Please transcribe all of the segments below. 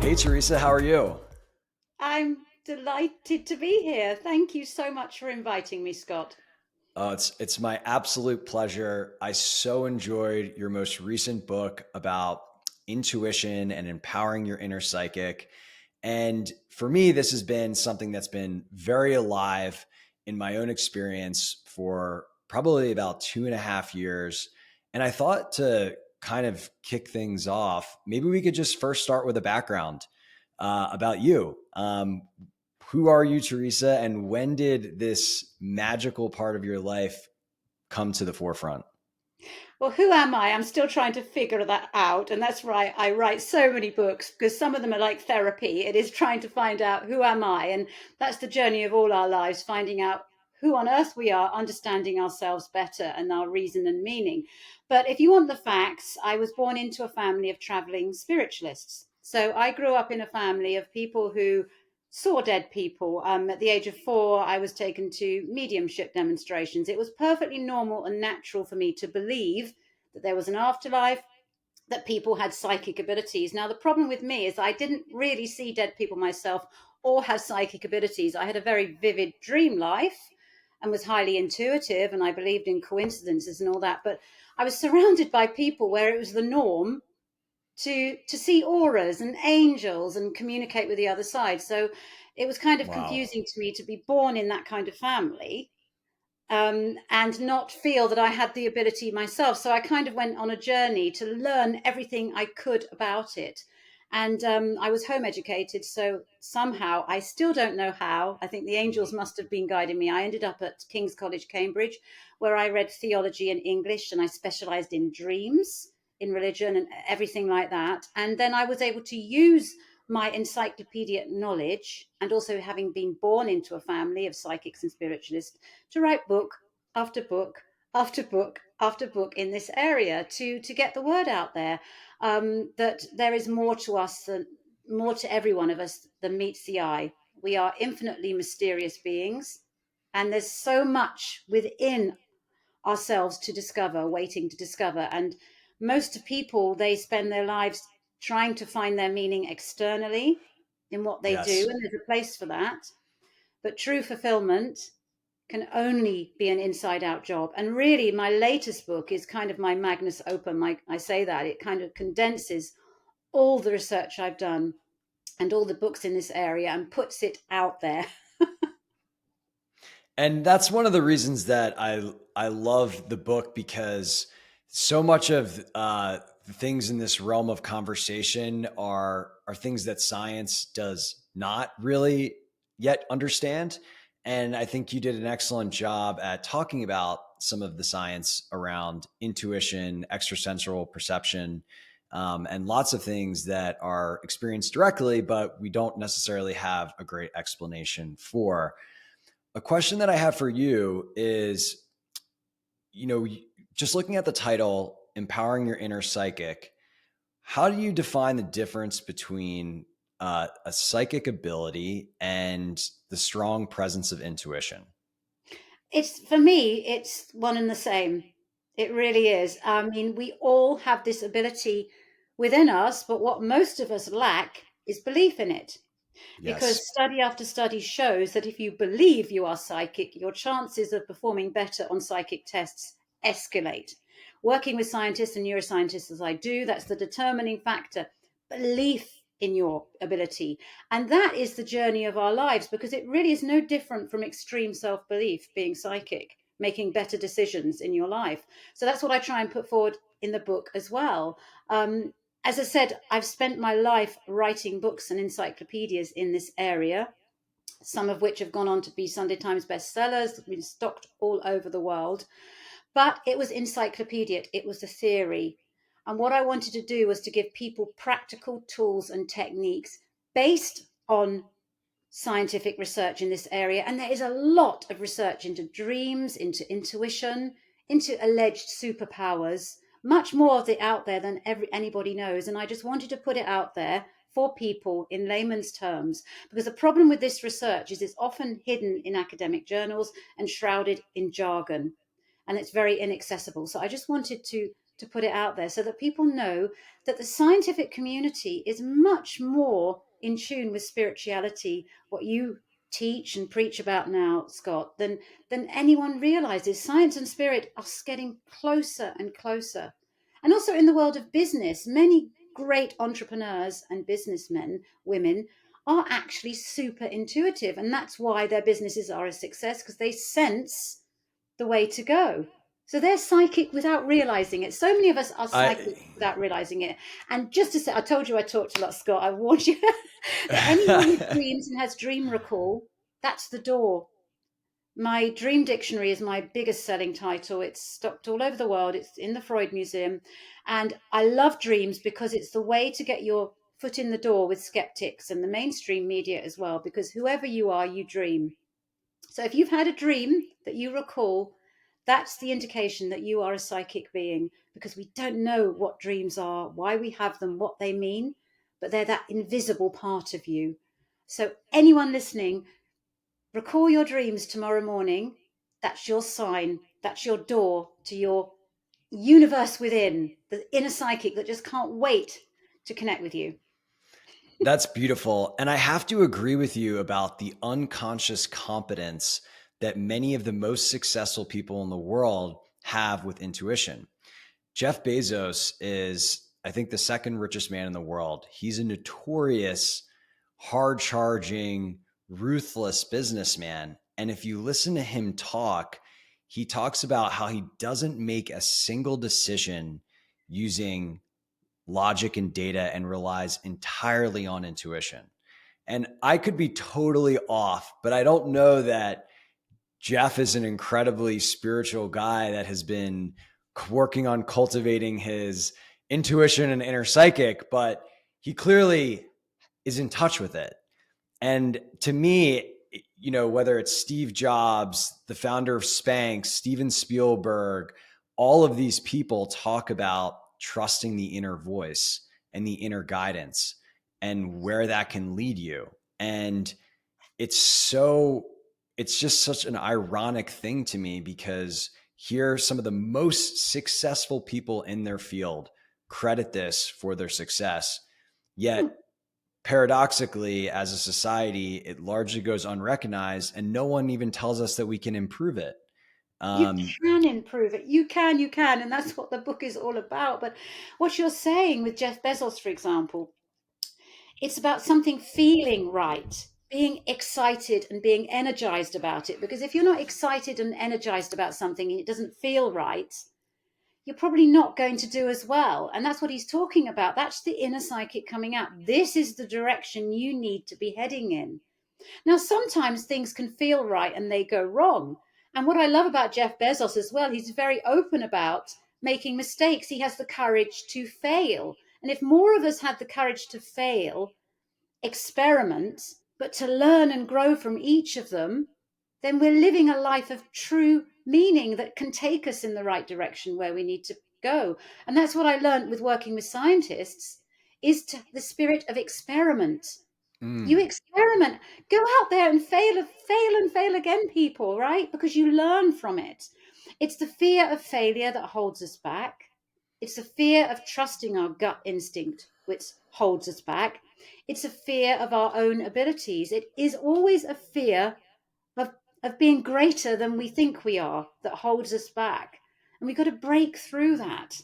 Hey, Theresa, how are you? I'm delighted to be here. Thank you so much for inviting me, Scott. It's my absolute pleasure. I so enjoyed your most recent book about intuition and empowering your inner psychic. And for me, this has been something that's been very alive in my own experience for probably about 2.5 years. And I thought to kind of kick things off, maybe we could just first start with a background about you. Who are you, Theresa, and when did this magical part of your life come to the forefront? Well, who am I? I'm still trying to figure that out. And that's right. I write so many books because some of them are like therapy. It is trying to find out who am I? And that's the journey of all our lives, finding out who on earth we are, understanding ourselves better and our reason and meaning. But if you want the facts, I was born into a family of traveling spiritualists. So I grew up in a family of people who saw dead people. At the age of 4, I was taken to mediumship demonstrations. It was perfectly normal and natural for me to believe that there was an afterlife, that people had psychic abilities. Now, the problem with me is I didn't really see dead people myself or have psychic abilities. I had a very vivid dream life and was highly intuitive, and I believed in coincidences and all that. But I was surrounded by people where it was the norm to see auras and angels and communicate with the other side. So it was kind of Wow. confusing to me to be born in that kind of family, and not feel that I had the ability myself. So I kind of went on a journey to learn everything I could about it. And I was home educated. So somehow, I still don't know how. I think the angels must have been guiding me. I ended up at King's College, Cambridge, where I read theology and English, and I specialized in dreams, in religion, and everything like that. And then I was able to use my encyclopedic knowledge, and also having been born into a family of psychics and spiritualists, to write book after book after book after book in this area to get the word out there, that there is more to us than more to every one of us than meets the eye. We are infinitely mysterious beings, and there's so much within ourselves to discover, waiting to discover. And most people, they spend their lives trying to find their meaning externally in what they do, Yes. and there's a place for that. But true fulfillment can only be an inside out job. And really, my latest book is kind of my magnus opus. I say that it kind of condenses all the research I've done and all the books in this area and puts it out there. And that's one of the reasons that I love the book because so much of the things in this realm of conversation are things that science does not really yet understand. And I think you did an excellent job at talking about some of the science around intuition, extrasensorial perception, and lots of things that are experienced directly, but we don't necessarily have a great explanation for. A question that I have for you is, you know, just looking at the title, Empowering Your Inner Psychic, how do you define the difference between a psychic ability and the strong presence of intuition? It's for me, it's one and the same. It really is. I mean, we all have this ability within us, but what most of us lack is belief in it. Yes. Because study after study shows that if you believe you are psychic, your chances of performing better on psychic tests escalate. Working with scientists and neuroscientists as I do, that's the determining factor: belief in your ability. And that is the journey of our lives, because it really is no different from extreme self belief, being psychic, making better decisions in your life. So that's what I try and put forward in the book as well. As I said, I've spent my life writing books and encyclopedias in this area, some of which have gone on to be Sunday Times bestsellers, been stocked all over the world. But it was encyclopedic, it was the theory. And what I wanted to do was to give people practical tools and techniques based on scientific research in this area. And there is a lot of research into dreams, into intuition, into alleged superpowers, much more of it out there than anybody knows. And I just wanted to put it out there for people in layman's terms, because the problem with this research is it's often hidden in academic journals and shrouded in jargon, and it's very inaccessible. So I just wanted to to put it out there so that people know that the scientific community is much more in tune with spirituality, what you teach and preach about now, Scott, than anyone realizes. Science and spirit are getting closer and closer. And also in the world of business, many great entrepreneurs and businessmen, women, are actually super intuitive. And that's why their businesses are a success, because they sense the way to go. So they're psychic without realizing it. So many of us are psychic I without realizing it. And just to say, I told you I talked a lot, Scott. I warned you that anyone who dreams and has dream recall, that's the door. My dream dictionary is my biggest selling title. It's stocked all over the world. It's in the Freud Museum. And I love dreams because it's the way to get your foot in the door with skeptics and the mainstream media as well, because whoever you are, you dream. So if you've had a dream that you recall, that's the indication that you are a psychic being, because we don't know what dreams are, why we have them, what they mean, but they're that invisible part of you. So anyone listening, recall your dreams tomorrow morning. That's your sign. That's your door to your universe within, the inner psychic that just can't wait to connect with you. That's beautiful. And I have to agree with you about the unconscious competence that many of the most successful people in the world have with intuition. Jeff Bezos is, I think, the second richest man in the world. He's a notorious, hard charging, ruthless businessman. And if you listen to him talk, he talks about how he doesn't make a single decision using logic and data and relies entirely on intuition. And I could be totally off, but I don't know that Jeff is an incredibly spiritual guy that has been working on cultivating his intuition and inner psychic, but he clearly is in touch with it. And to me, you know, whether it's Steve Jobs, the founder of Spanx, Steven Spielberg, all of these people talk about trusting the inner voice and the inner guidance and where that can lead you. And it's so, it's just such an ironic thing to me, because here some of the most successful people in their field credit this for their success. Yet paradoxically, as a society, it largely goes unrecognized, and no one even tells us that we can improve it. You Um, can improve it. You can. And that's what the book is all about. But what you're saying with Jeff Bezos, for example, it's about something feeling right, being excited and being energized about it. Because if you're not excited and energized about something and it doesn't feel right, you're probably not going to do as well. And that's what he's talking about. That's the inner psychic coming out. This is the direction you need to be heading in. Now, sometimes things can feel right and they go wrong. And what I love about Jeff Bezos as well, he's very open about making mistakes. He has the courage to fail. And if more of us had the courage to fail, experiment, but to learn and grow from each of them, then we're living a life of true meaning that can take us in the right direction where we need to go. And that's what I learned with working with scientists, is the spirit of experiment. You mm, experiment, go out there and fail again, people, right? Because you learn from it. It's the fear of failure that holds us back. It's the fear of trusting our gut instinct which holds us back. It's a fear of our own abilities. It is always a fear of, of being greater than we think we are that holds us back. And we've got to break through that.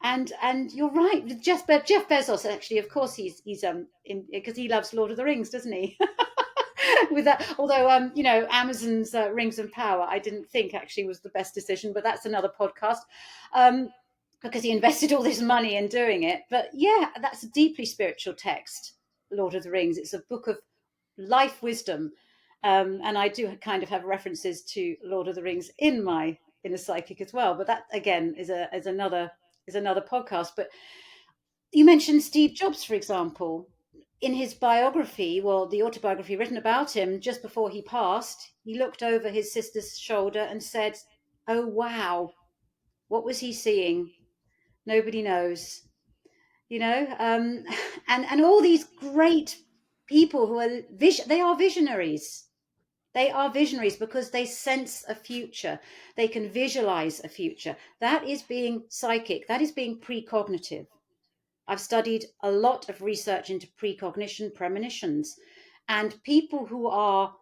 And you're right with Jeff Bezos. Actually, of course, he's because he loves Lord of the Rings, doesn't he? With that, although you know, Amazon's Rings of Power, I didn't think actually was the best decision, but that's another podcast. Um, because he invested all this money in doing it. But yeah, that's a deeply spiritual text, Lord of the Rings. It's a book of life wisdom, and I do kind of have references to Lord of the Rings in my inner psychic as well. But that again is another podcast. But you mentioned Steve Jobs, for example. In his biography, well, the autobiography written about him just before he passed, he looked over his sister's shoulder and said, "Oh, wow, what was he seeing? Nobody knows." You know, and all these great people who are they are visionaries. They are visionaries because they sense a future. They can visualize a future. That is being psychic. That is being precognitive. I've studied a lot of research into precognition, premonitions, and people who are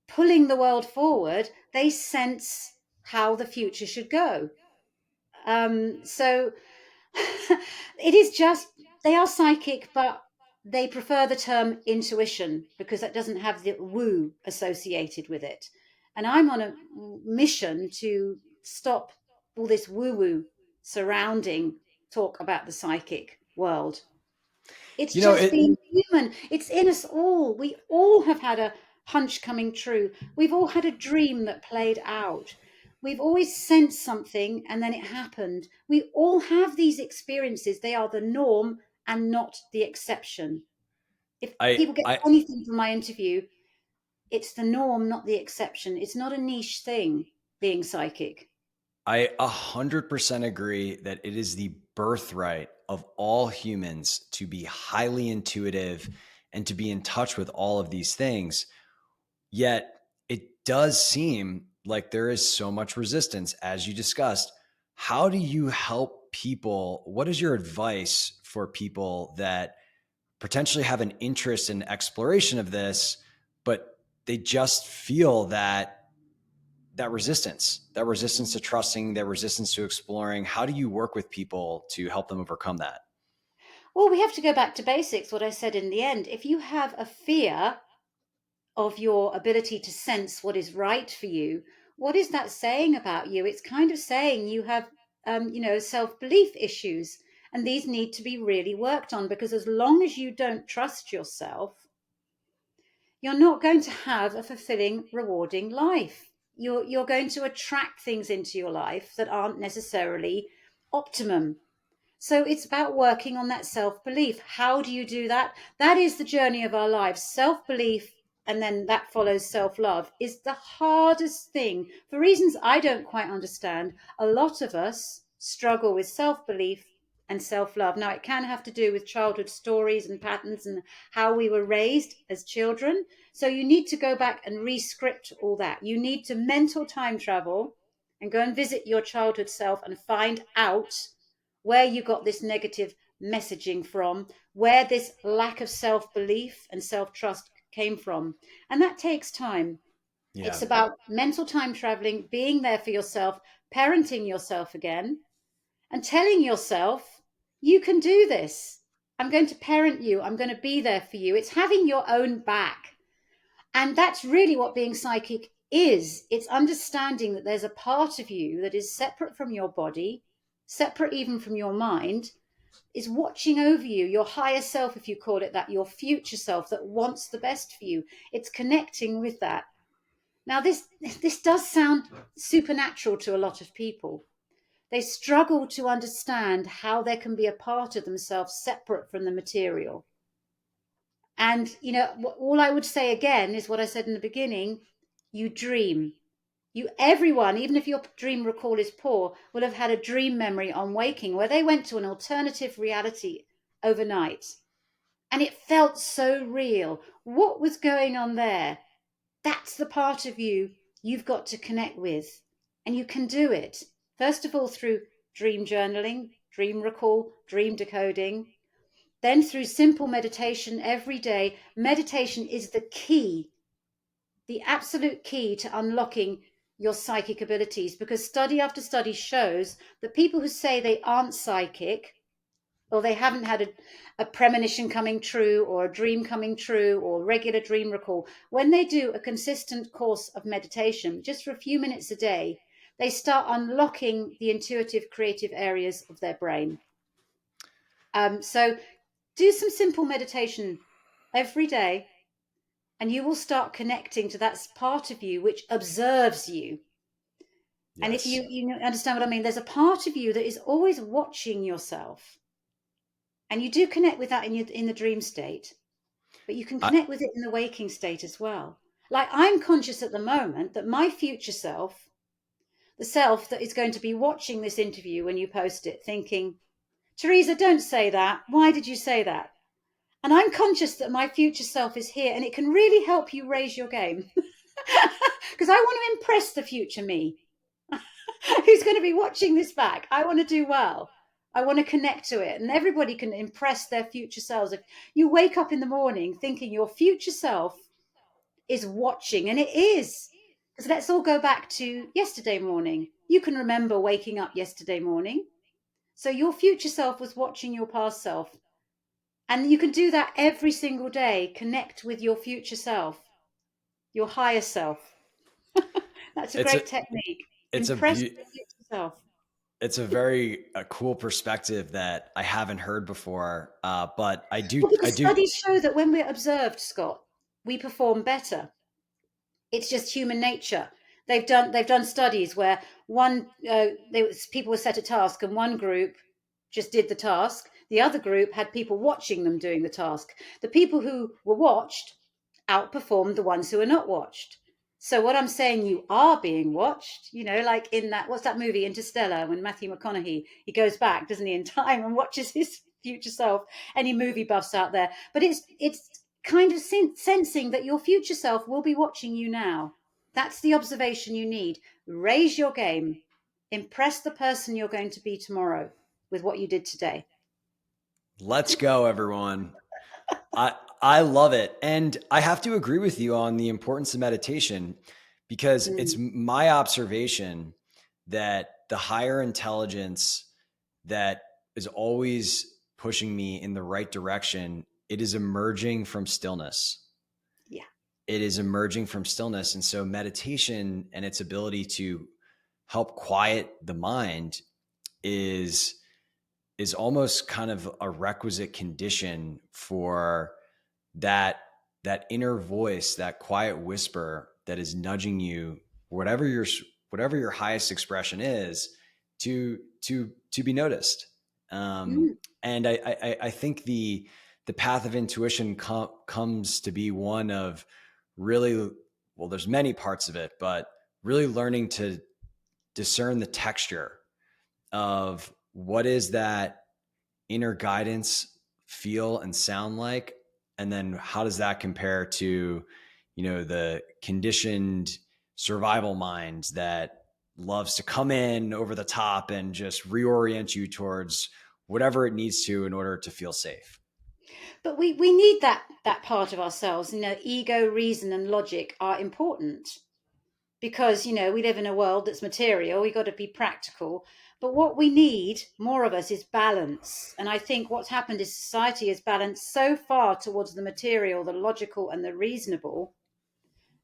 pulling the world forward, they sense how the future should go. So it is just, they are psychic, but they prefer the term intuition because that doesn't have the woo associated with it. And I'm on a mission to stop all this woo woo surrounding talk about the psychic world. It's You know, just it being human. It's in us all. We all have had a hunch coming true. We've all had a dream that played out. We've always sensed something and then it happened. We all have these experiences. They are the norm and not the exception. If I people get I anything from my interview, it's the norm, not the exception. It's not a niche thing, being psychic. I 100% agree that it is the birthright of all humans to be highly intuitive and to be in touch with all of these things. Yet it does seem like there is so much resistance, as you discussed. How do you help people? What is your advice for people that potentially have an interest in exploration of this, but they just feel that resistance to trusting, that resistance to exploring? How do you work with people to help them overcome that? Well, we have to go back to basics, what I said in the end. If you have a fear of your ability to sense what is right for you, what is that saying about you? It's kind of saying you have, self-belief issues, and these need to be really worked on, because as long as you don't trust yourself, you're not going to have a fulfilling, rewarding life. You're going to attract things into your life that aren't necessarily optimum. So it's about working on that self belief. How do you do that? That is the journey of our lives. Self belief, and then that follows self love, is the hardest thing for reasons I don't quite understand. A lot of us struggle with self belief and self love. Now, it can have to do with childhood stories and patterns and how we were raised as children. So you need to go back and re-script all that. You need to mental time travel and go and visit your childhood self and find out where you got this negative messaging from, where this lack of self belief and self trust came from. And that takes time. Yeah. It's about mental time traveling, being there for yourself, parenting yourself again, and telling yourself, you can do this. I'm going to parent you. I'm going to be there for you. It's having your own back. And that's really what being psychic is. It's understanding that there's a part of you that is separate from your body, separate even from your mind, is watching over you, your higher self, if you call it that, your future self that wants the best for you. It's connecting with that. Now, this does sound supernatural to a lot of people. They struggle to understand how there can be a part of themselves separate from the material. And, all I would say again is what I said in the beginning: you dream. Everyone, even if your dream recall is poor, will have had a dream memory on waking where they went to an alternative reality overnight. And it felt so real. What was going on there? That's the part of you you've got to connect with. And you can do it. First of all, through dream journaling, dream recall, dream decoding. Then through simple meditation every day. Meditation is the key, the absolute key to unlocking your psychic abilities, because study after study shows that people who say they aren't psychic, or they haven't had a premonition coming true, or a dream coming true, or regular dream recall, when they do a consistent course of meditation, just for a few minutes a day, they start unlocking the intuitive, creative areas of their brain. So do some simple meditation every day, and you will start connecting to that part of you which observes you. And if Yes. you understand what I mean, there's a part of you that is always watching yourself. And you do connect with that in the dream state, but you can I, connect with it in the waking state as well. Like, I'm conscious at the moment that my future self, the self that is going to be watching this interview when you post it, thinking, Theresa, don't say that. Why did you say that? And I'm conscious that my future self is here, and it can really help you raise your game. Because I want to impress the future me who's going to be watching this back. I want to do well. I want to connect to it. And everybody can impress their future selves. If you wake up in the morning thinking your future self is watching, and it is. Because let's all go back to yesterday morning. You can remember waking up yesterday morning. So your future self was watching your past self. And you can do that every single day. Connect with your future self, your higher self. That's a It's a great technique. it's a Impress beau- your future self. it's a very cool perspective that I haven't heard before. But Well, I because do. studies show that when we're observed, Scott, we perform better. It's just human nature. They've done studies where people were set a task, and one group just did the task. The other group had people watching them doing the task. The people who were watched outperformed the ones who were not watched. So what I'm saying, you are being watched. Like in that, what's that movie, Interstellar, when Matthew McConaughey, he goes back, doesn't he, in time and watches his future self. Any movie buffs out there, but it's kind of sensing that your future self will be watching you now. That's the observation you need. Raise your game. Impress the person you're going to be tomorrow with what you did today. Let's go, everyone. I love it. And I have to agree with you on the importance of meditation, because it's Mm, my observation that the higher intelligence that is always pushing me in the right direction, it is emerging from stillness. yeah. It is emerging from stillness. And so meditation and its ability to help quiet the mind is almost kind of a requisite condition for that inner voice, that quiet whisper that is nudging you, whatever your highest expression is, to be noticed. Mm. And I think the path of intuition comes to be one of really, well, there's many parts of it, but really learning to discern the texture of what is that inner guidance feel and sound like, and then how does that compare to the conditioned survival mind that loves to come in over the top and just reorient you towards whatever it needs to in order to feel safe. But we need that part of ourselves. Ego, reason, and logic are important because we live in a world that's material. We got to be practical. But what we need more of us is balance. And I think what's happened is society has balanced so far towards the material, the logical, and the reasonable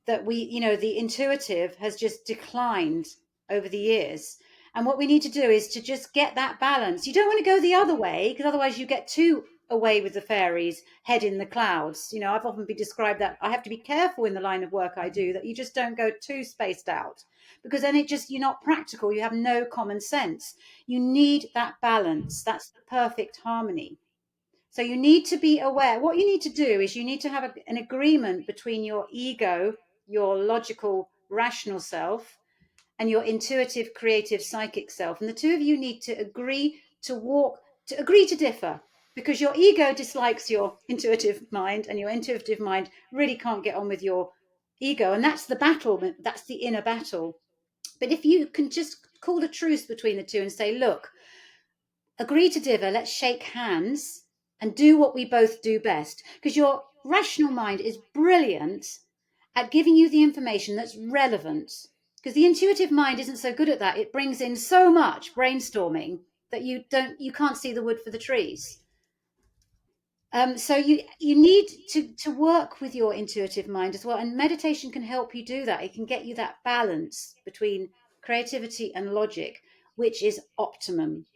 that the intuitive has just declined over the years. And what we need to do is to just get that balance. You don't want to go the other way because otherwise you get too away with the fairies, head in the clouds. I've often been described that I have to be careful in the line of work I do that you just don't go too spaced out, because then you're not practical. You have no common sense. You need that balance. That's the perfect harmony. So you need to be aware. What you need to do is you need to have an agreement between your ego, your logical, rational self, and your intuitive, creative, psychic self. And the two of you need to agree to differ, because your ego dislikes your intuitive mind, and your intuitive mind really can't get on with your ego. And that's the battle, that's the inner battle. But if you can just call a truce between the two and say, look, agree to differ, let's shake hands and do what we both do best. Because your rational mind is brilliant at giving you the information that's relevant. Because the intuitive mind isn't so good at that. It brings in so much brainstorming that you can't see the wood for the trees. So you need to work with your intuitive mind as well, and meditation can help you do that. It can get you that balance between creativity and logic, which is optimum.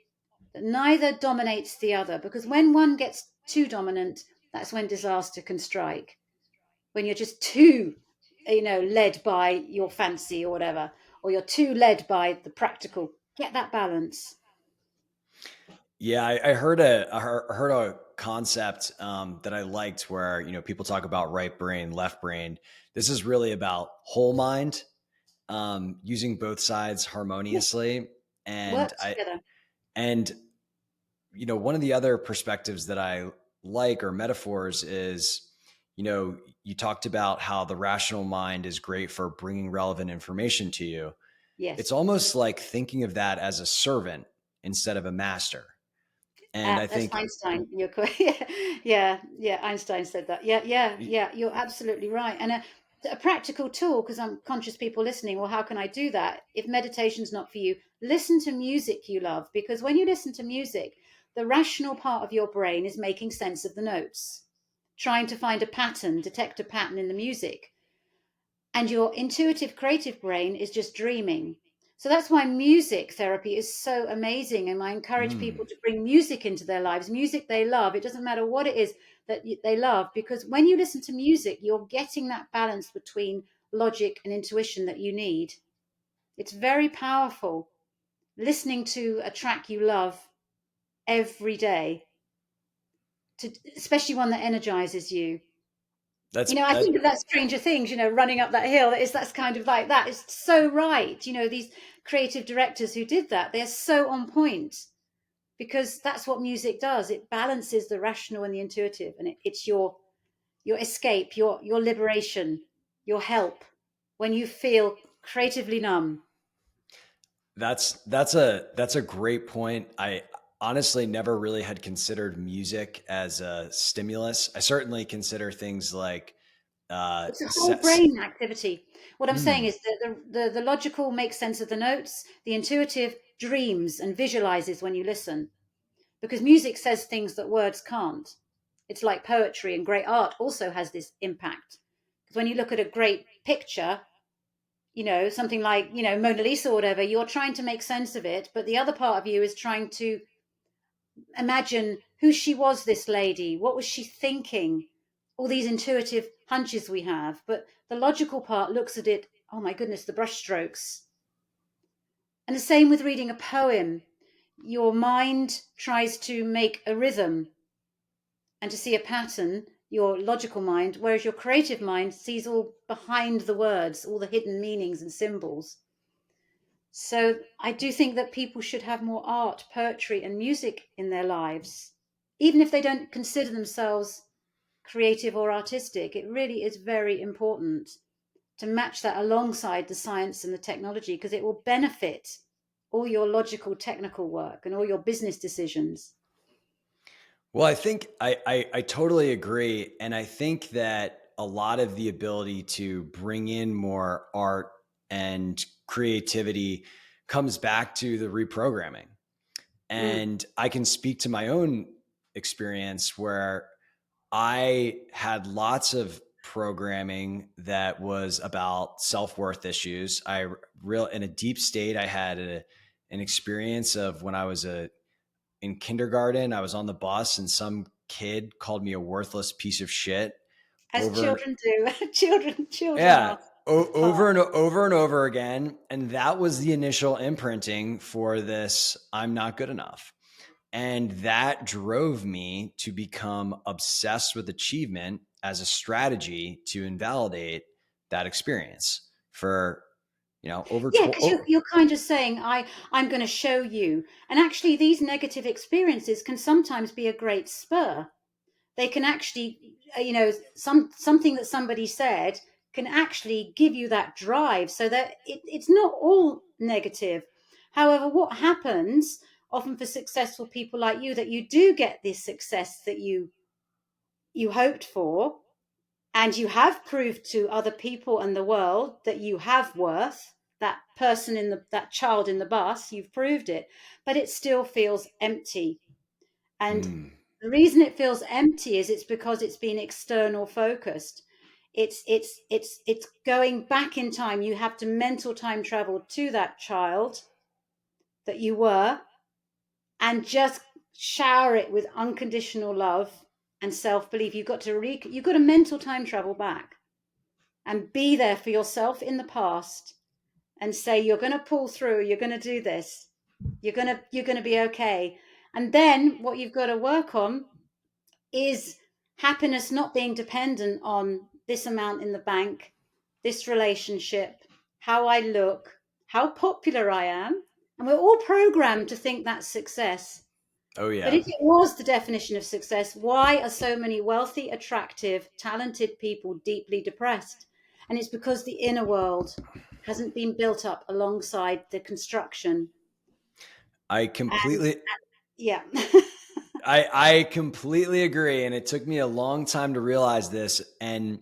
Neither dominates the other, because when one gets too dominant, that's when disaster can strike. When you're just too, led by your fancy or whatever, or you're too led by the practical. Get that balance. Yeah, I heard a concept that I liked, where people talk about right brain, left brain. This is really about whole mind, using both sides Yeah, harmoniously. And work together. and one of the other perspectives that I like, or metaphors, is you talked about how the rational mind is great for bringing relevant information to you. It's Yes. almost like thinking of that as a servant instead of a master. And I That's think, Einstein. You're correct. Yeah, yeah. Einstein said that. Yeah, yeah, yeah. You're absolutely right. And a practical tool, because I'm conscious people listening. Well, how can I do that? If meditation's not for you, listen to music you love. Because when you listen to music, the rational part of your brain is making sense of the notes, trying to find a pattern, detect a pattern in the music, and your intuitive creative brain is just dreaming. So that's why music therapy is so amazing, and I encourage people mm, to bring music into their lives, music they love. It doesn't matter what it is that they love, because when you listen to music, you're getting that balance between logic and intuition that you need. It's very powerful listening to a track you love every day, to especially one that energizes you. that's I that think of that Stranger Things, running up that hill. That's kind of like that. It's so right. These creative directors who did that, they're so on point, because that's what music does. It balances the rational and the intuitive, and it's your escape, your liberation, your help when you feel creatively numb. that's a great point. I honestly never really had considered music as a stimulus. I certainly consider things like It's a whole sets. brain activity. What I'm saying Mm, is that the logical makes sense of the notes, the intuitive dreams and visualizes when you listen, because music says things that words can't. It's like poetry, and great art also has this impact. Because when you look at a great picture, something like, Mona Lisa or whatever, you're trying to make sense of it, but the other part of you is trying to imagine who she was, this lady, what was she thinking, all these intuitive hunches we have. But the logical part looks at it, oh my goodness, the brushstrokes. And the same with reading a poem. Your mind tries to make a rhythm and to see a pattern, your logical mind, whereas your creative mind sees all behind the words, all the hidden meanings and symbols. So I do think that people should have more art, poetry, and music in their lives, even if they don't consider themselves creative or artistic. It really is very important to match that alongside the science and the technology, because it will benefit all your logical, technical work and all your business decisions. well, I think I totally agree. And I think that a lot of the ability to bring in more art and creativity comes back to the reprogramming. Mm. And I can speak to my own experience where I had lots of programming that was about self-worth issues. In a deep state, I had an experience of when I was in kindergarten. I was on the bus and some kid called me a worthless piece of shit As over, children do. Children yeah, are over and hard. over and over again. And that was the initial imprinting for this I'm not good enough. And that drove me to become obsessed with achievement as a strategy to invalidate that experience for, over Yeah, because 12. you're kind of saying, I'm going to show you. And actually, these negative experiences can sometimes be a great spur. They can actually, something that somebody said can actually give you that drive, so that it's not all negative. However, what happens often for successful people like you, that you do get this success that you hoped for, and you have proved to other people and the world that you have worth. That person that child in the bus, you've proved it, but it still feels empty. And Mm, the reason it feels empty is it's because it's been external focused. It's going back in time. You have to mental time travel to that child that you were, and just shower it with unconditional love and self-belief. You've got to mental time travel back and be there for yourself in the past, and say, you're going to pull through, you're going to do this, you're going to be okay. And then what you've got to work on is happiness not being dependent on this amount in the bank, this relationship, how I look, how popular I am. And we're all programmed to think that's success. Oh But yeah. if it was the definition of success, why are so many wealthy, attractive, talented people deeply depressed? And it's because the inner world hasn't been built up alongside the construction. I And completely yeah. I completely agree. And it took me a long time to realize this. And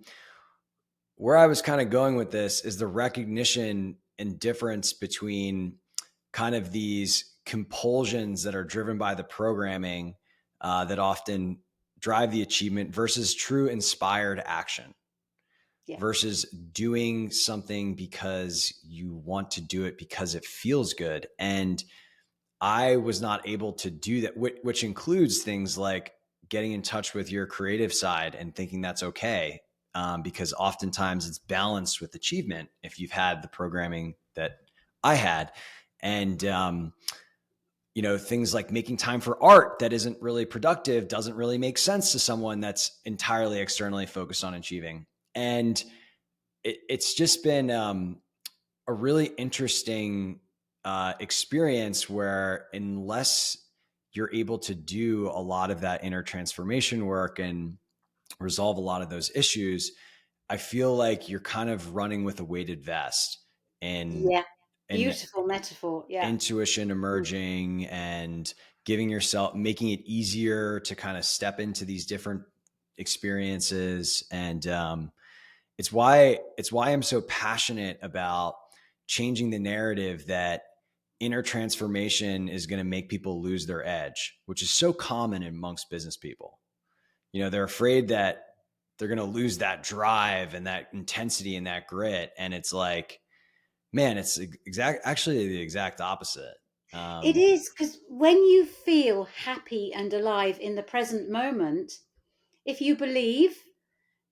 where I was kind of going with this is the recognition and difference between kind of these compulsions that are driven by the programming that often drive the achievement versus true inspired action Yeah. versus doing something because you want to do it because it feels good. And I was not able to do that, which includes things like getting in touch with your creative side and thinking that's okay. Because oftentimes it's balanced with achievement if you've had the programming that I had. And, things like making time for art that isn't really productive doesn't really make sense to someone that's entirely externally focused on achieving. And it's just been a really interesting experience where unless you're able to do a lot of that inner transformation work and resolve a lot of those issues, I feel like you're kind of running with a weighted vest and Yeah. and Beautiful metaphor. Yeah. intuition Mm. emerging and giving yourself making it easier to kind of step into these different experiences. And it's why I'm so passionate about changing the narrative that inner transformation is going to make people lose their edge, which is so common amongst business people. They're afraid that they're going to lose that drive and that intensity and that grit. And it's like, man, it's actually the exact opposite. It Um, is, because when you feel happy and alive in the present moment, if you believe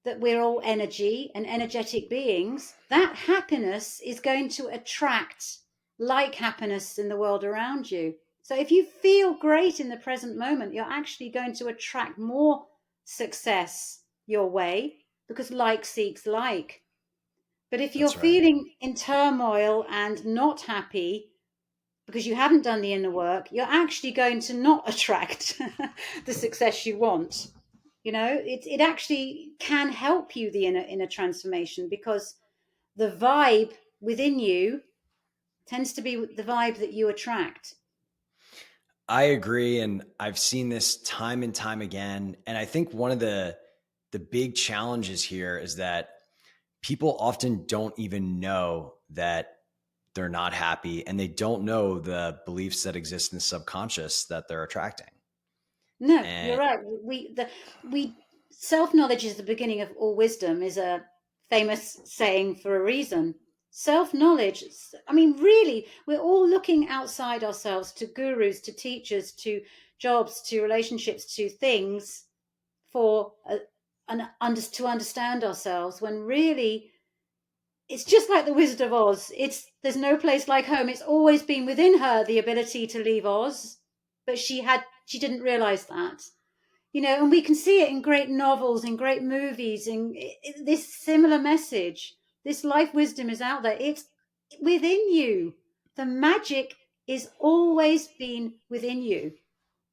that we're all energy and energetic beings, that happiness is going to attract like happiness in the world around you. So if you feel great in the present moment, you're actually going to attract more success your way, because like seeks like. But if you're that's right. feeling in turmoil and not happy because you haven't done the inner work, you're actually going to not attract the success you want. It actually can help you, the inner transformation, because the vibe within you tends to be the vibe that you attract. I agree, and I've seen this time and time again. And I think one of the big challenges here is that people often don't even know that they're not happy, and they don't know the beliefs that exist in the subconscious that they're attracting. No, you're And right. We self knowledge is the beginning of all wisdom, is a famous saying for a reason. Self knowledge. I mean, really, we're all looking outside ourselves to gurus, to teachers, to jobs, to relationships, to things for to understand ourselves. When really, it's just like the Wizard of Oz. There's no place like home. It's always been within her, the ability to leave Oz, but she didn't realize that. And we can see it in great novels, in great movies, in this similar message. This life wisdom is out there. It's within you. The magic is always been within you.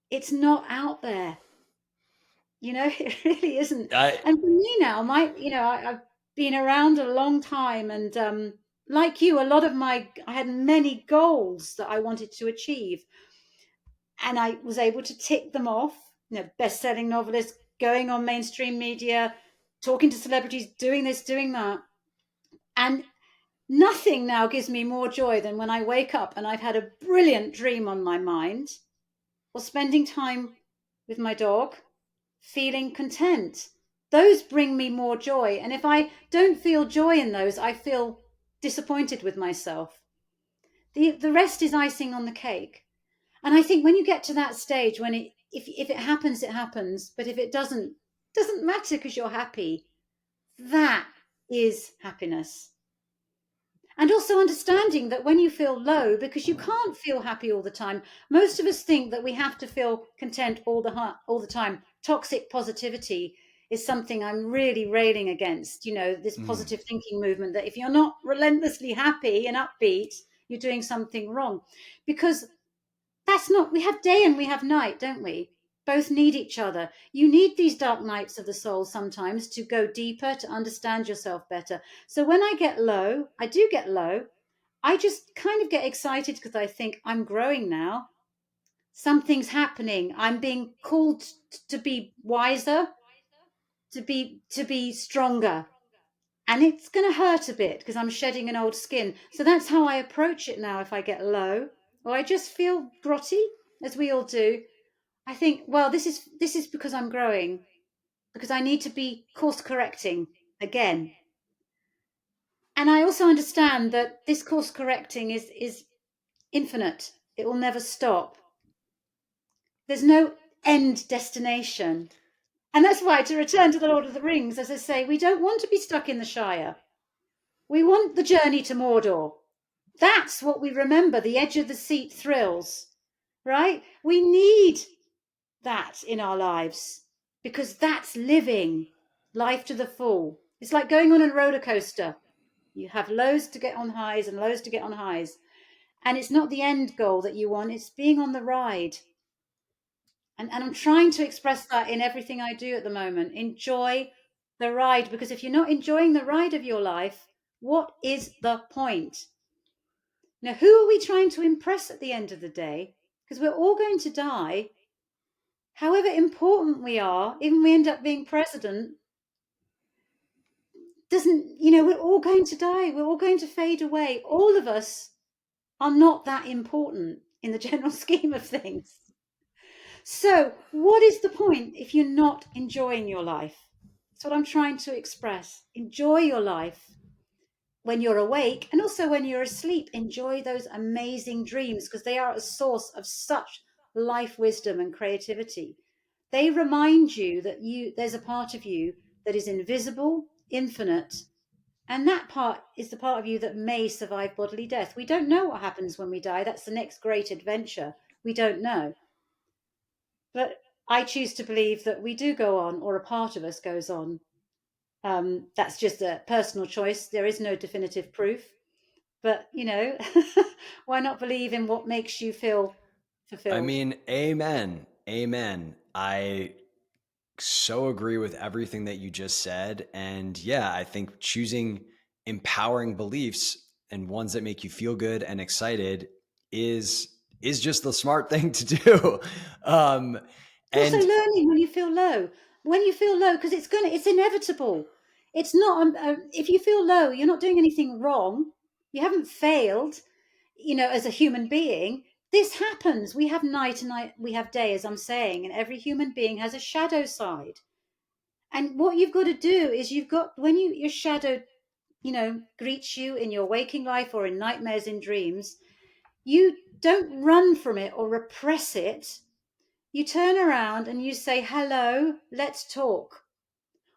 It's not out there. It really isn't. I, And for me now, I've been around a long time, and like you, a lot of I had many goals that I wanted to achieve, and I was able to tick them off. Best-selling novelist, going on mainstream media, talking to celebrities, doing this, doing that, and nothing now gives me more joy than when I wake up and I've had a brilliant dream on my mind, or spending time with my dog, feeling content. Those bring me more joy. And if I don't feel joy in those, I feel disappointed with myself. The rest is icing on the cake. And I think when you get to that stage, when if it happens, it happens. But if it doesn't matter, because you're happy. That is happiness. And also understanding that when you feel low, because you can't feel happy all the time, most of us think that we have to feel content all the time. Toxic positivity is something I'm really railing against. This mm, positive thinking movement, that if you're not relentlessly happy and upbeat, you're doing something wrong, because That's not, we have day and we have night, don't we? Both need each other. You need these dark nights of the soul sometimes to go deeper, to understand yourself better. So when I get low, I do get low. I just kind of get excited because I think I'm growing now. Something's happening. I'm being called to be wiser, to be stronger. And it's going to hurt a bit because I'm shedding an old skin. So that's how I approach it now. If I get low or I just feel grotty, as we all do, I think, well, this is because I'm growing, because I need to be course correcting again. And I also understand that this course correcting is infinite. It will never stop. There's no end destination. And that's why, to return to the Lord of the Rings, as I say, we don't want to be stuck in the Shire. We want the journey to Mordor. That's what we remember, the edge of the seat thrills, right? We need that in our lives because that's living life to the full. It's like going on a roller coaster. You have lows to get on highs and lows to get on highs. And it's not the end goal that you want, it's being on the ride. And I'm trying to express that in everything I do at the moment. Enjoy the ride, because if you're not enjoying the ride of your life, what is the point? Now, who are we trying to impress at the end of the day? Because we're all going to die. However important we are, even we end up being president, doesn't, we're all going to die. We're all going to fade away. All of us are not that important in the general scheme of things. So, what is the point if you're not enjoying your life? That's what I'm trying to express. Enjoy your life when you're awake and also when you're asleep. Enjoy those amazing dreams because they are a source of such life wisdom and creativity. They remind you that there's a part of you that is invisible, infinite, and that part is the part of you that may survive bodily death. We don't know what happens when we die. That's the next great adventure. We don't know. But I choose to believe that we do go on, or a part of us goes on. That's just a personal choice. There is no definitive proof. But, why not believe in what makes you feel I fulfilled? mean, amen. Amen. I so agree with everything that you just said. And yeah, I think choosing empowering beliefs and ones that make you feel good and excited is just the smart thing to do. Um, Also and learning when you feel low. When you feel low, because it's inevitable. It's not, if you feel low, you're not doing anything wrong. You haven't failed, as a human being. This happens. We have night and night, we have day, as I'm saying, and every human being has a shadow side. And what you've got to do is when your shadow, greets you in your waking life or in nightmares, in dreams, you don't run from it or repress it. You turn around and you say, hello, let's talk.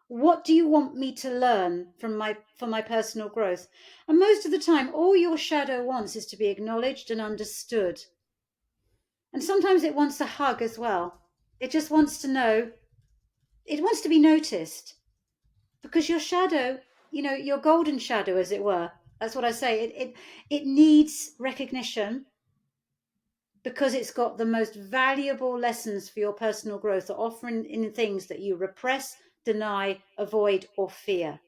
What do you want me to learn for my personal growth? And most of the time, all your shadow wants is to be acknowledged and understood. And sometimes it wants a hug as well. It just wants to know, it wants to be noticed. Because your shadow, your golden shadow, as it were, that's what I say, it needs recognition because it's got the most valuable lessons for your personal growth, are offering in things that you repress, deny, avoid, or fear.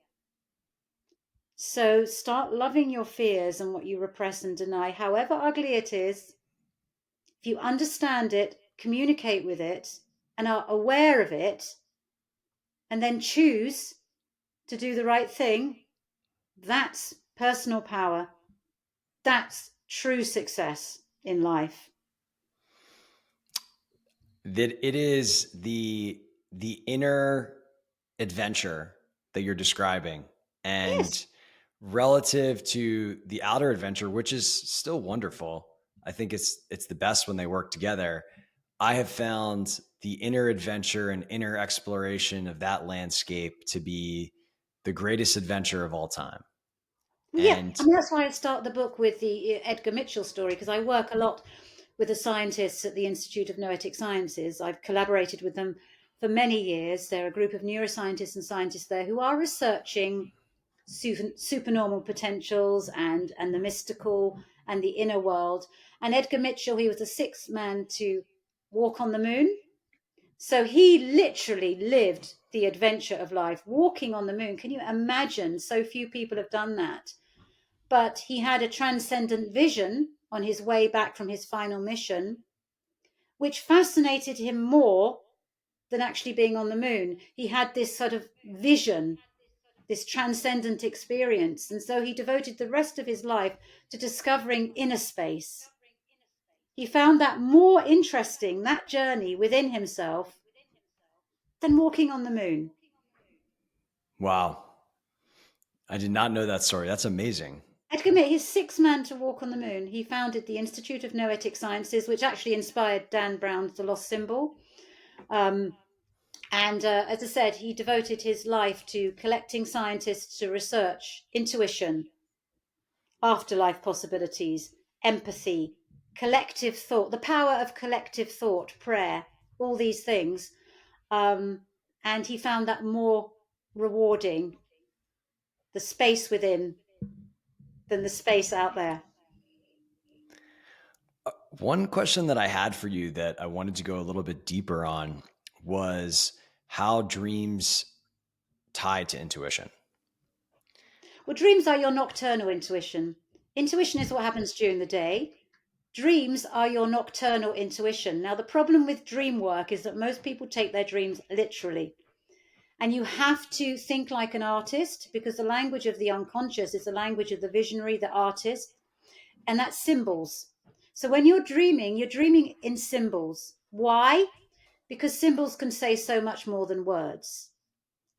So start loving your fears and what you repress and deny, however ugly it is. If you understand it, communicate with it, and are aware of it, and then choose to do the right thing, that's personal power. That's true success in life. that it is the inner adventure that you're describing, and Yes. relative to the outer adventure, which is still wonderful. I think it's the best when they work together. I have found the inner adventure and inner exploration of that landscape to be the greatest adventure of all time. Yeah. I And mean, that's why I start the book with the Edgar Mitchell story, because I work a lot with the scientists at the Institute of Noetic Sciences. I've collaborated with them for many years. They're a group of neuroscientists and scientists there who are researching supernormal potentials and the mystical and the inner world. And Edgar Mitchell, he was the sixth man to walk on the moon. So he literally lived the adventure of life, walking on the moon. Can you imagine? So few people have done that. But he had a transcendent vision on his way back from his final mission, which fascinated him more than actually being on the moon. He had this sort of vision, this transcendent experience. And so he devoted the rest of his life to discovering inner space. He found that more interesting, that journey within himself, than walking on the moon. Wow. I did not know that story. That's amazing. Edgar Mitchell, he's sixth man to walk on the moon. He founded the Institute of Noetic Sciences, which actually inspired Dan Brown's The Lost Symbol. And as I said, he devoted his life to collecting scientists to research intuition, afterlife possibilities, empathy, collective thought, the power of collective thought, prayer, all these things. And he found that more rewarding, the space within, than the space out there. One question that I had for you that I wanted to go a little bit deeper on was how dreams tie to intuition. Well, dreams are your nocturnal intuition. Intuition is what happens during the day. Dreams are your nocturnal intuition. Now, the problem with dream work is that most people take their dreams literally. And you have to think like an artist, because the language of the unconscious is the language of the visionary, the artist, and that's symbols. So when you're dreaming in symbols. Why? Because symbols can say so much more than words.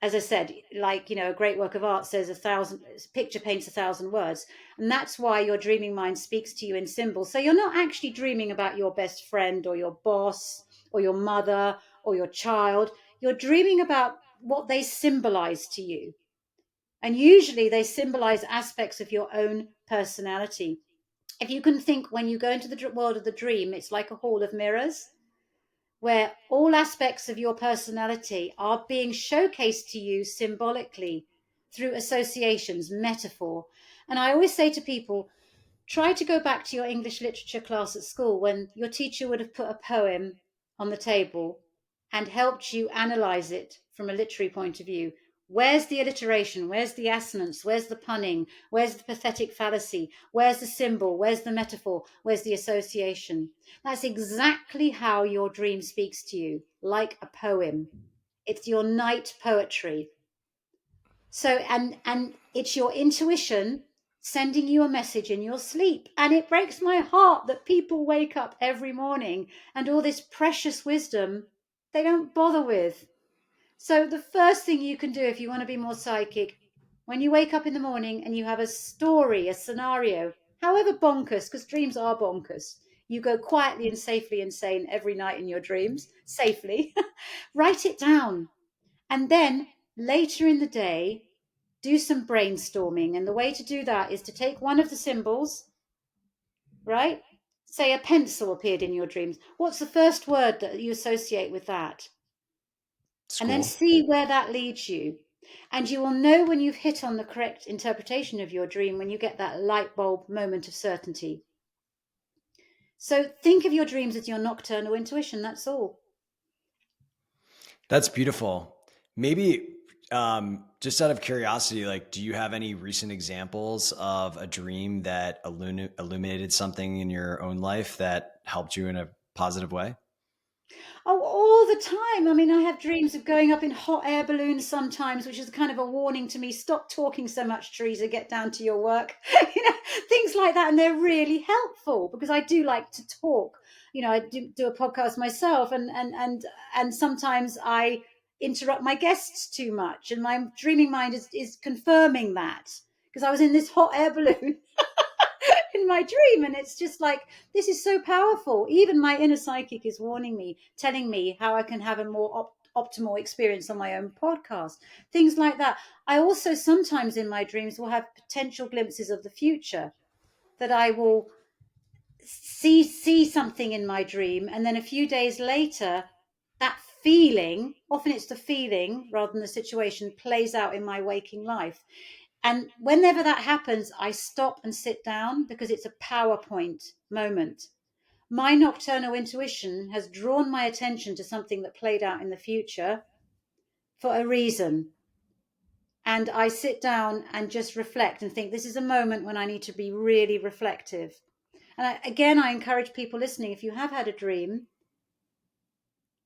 As I said, like, a great work of art says picture paints 1,000 words. And that's why your dreaming mind speaks to you in symbols. So you're not actually dreaming about your best friend or your boss or your mother or your child. You're dreaming about what they symbolize to you. And usually they symbolize aspects of your own personality. If you can think, when you go into the world of the dream, it's like a hall of mirrors, where all aspects of your personality are being showcased to you symbolically through associations, metaphor. And I always say to people, try to go back to your English literature class at school when your teacher would have put a poem on the table and helped you analyze it from a literary point of view. Where's the alliteration? Where's the assonance? Where's the punning? Where's the pathetic fallacy? Where's the symbol? Where's the metaphor? Where's the association? That's exactly how your dream speaks to you, like a poem. It's your night poetry. So, and it's your intuition sending you a message in your sleep. And it breaks my heart that people wake up every morning and all this precious wisdom they don't bother with. So the first thing you can do if you want to be more psychic, when you wake up in the morning and you have a story, a scenario, however bonkers, because dreams are bonkers, you go quietly and safely insane every night in your dreams, safely, write it down. And then later in the day, do some brainstorming. And the way to do that is to take one of the symbols, right? Say a pencil appeared in your dreams. What's the first word that you associate with that? School. And then see where that leads you. And you will know when you've hit on the correct interpretation of your dream when you get that light bulb moment of certainty. So think of your dreams as your nocturnal intuition. That's all. That's beautiful. Maybe just out of curiosity, like, do you have any recent examples of a dream that illuminated something in your own life that helped you in a positive way? Oh, all the time. I mean, I have dreams of going up in hot air balloons sometimes, which is kind of a warning to me. Stop talking so much, Theresa, get down to your work. Things like that. And they're really helpful because I do like to talk. I do a podcast myself and sometimes I interrupt my guests too much. And my dreaming mind is confirming that because I was in this hot air balloon in my dream, and it's just like, this is so powerful. Even my inner psychic is warning me, telling me how I can have a more optimal experience on my own podcast, things like that. I also sometimes in my dreams will have potential glimpses of the future, that I will see something in my dream, and then a few days later that feeling, often it's the feeling rather than the situation, plays out in my waking life. And whenever that happens, I stop and sit down because it's a PowerPoint moment. My nocturnal intuition has drawn my attention to something that played out in the future for a reason. And I sit down and just reflect and think, this is a moment when I need to be really reflective. And I encourage people listening, if you have had a dream,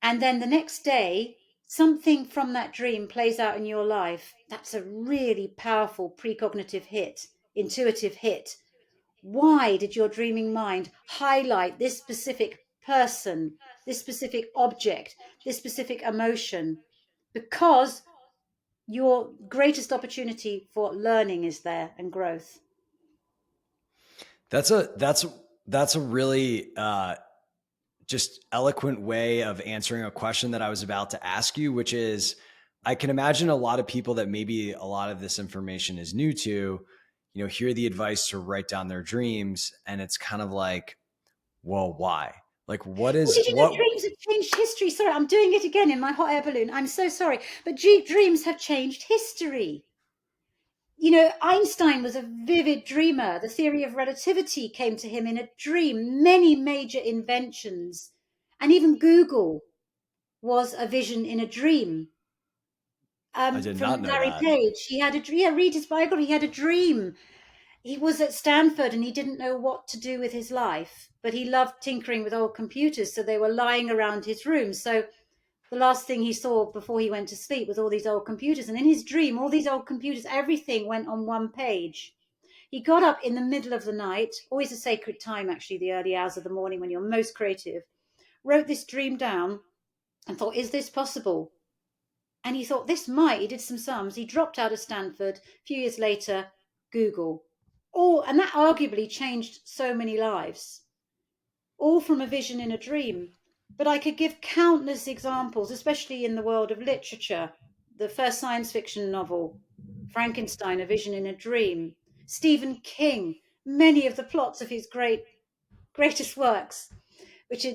and then the next day, something from that dream plays out in your life, that's a really powerful precognitive hit, intuitive hit. Why did your dreaming mind highlight this specific person, this specific object, this specific emotion? Because your greatest opportunity for learning is there and growth. That's a really just eloquent way of answering a question that I was about to ask you, which is, I can imagine a lot of people that maybe a lot of this information is new to, hear the advice to write down their dreams, and it's kind of like, well, why? Like, what Well, is did you know what? dreams have changed history? Sorry, I'm doing it again in my hot air balloon. I'm so sorry. But dreams have changed history. Einstein was a vivid dreamer. The theory of relativity came to him in a dream. Many major inventions, and even Google was a vision in a dream. I did not From know Larry that. Page, he had read his biography. He had a dream. He was at Stanford and he didn't know what to do with his life, but he loved tinkering with old computers, so they were lying around his room. So the last thing he saw before he went to sleep was all these old computers. And in his dream, all these old computers, everything went on one page. He got up in the middle of the night, always a sacred time, actually, the early hours of the morning when you're most creative, wrote this dream down and thought, is this possible? And he thought, this might. He did some sums. He dropped out of Stanford. A few years later, Google. And that arguably changed so many lives, all from a vision in a dream. But I could give countless examples, especially in the world of literature. The first science fiction novel, Frankenstein, A Vision in a Dream. Stephen King, many of the plots of his greatest works, which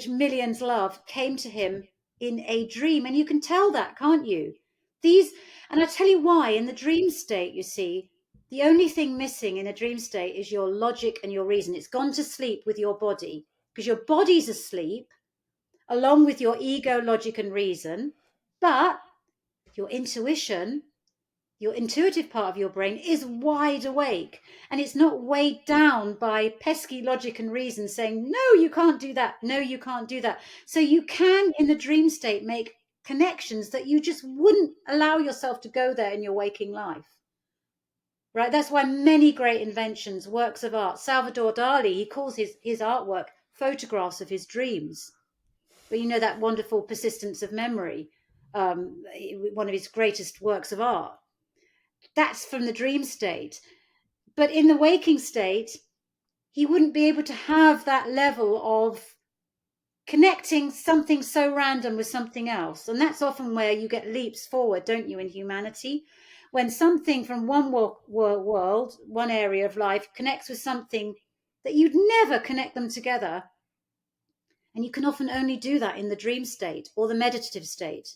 millions love, came to him in a dream. And you can tell that, can't you? And I tell you why. In the dream state, you see, the only thing missing in a dream state is your logic and your reason. It's gone to sleep with your body because your body's asleep along with your ego, logic, and reason. But your intuition, your intuitive part of your brain, is wide awake, and it's not weighed down by pesky logic and reason saying, no, you can't do that. No, you can't do that. So you can, in the dream state, make connections that you just wouldn't allow yourself to go there in your waking life. Right? That's why many great inventions, works of art, Salvador Dali, he calls his artwork photographs of his dreams. But that wonderful persistence of memory, one of his greatest works of art, that's from the dream state. But in the waking state, he wouldn't be able to have that level of connecting something so random with something else. And that's often where you get leaps forward, don't you, in humanity? When something from one world, one area of life, connects with something that you'd never connect them together. And you can often only do that in the dream state or the meditative state.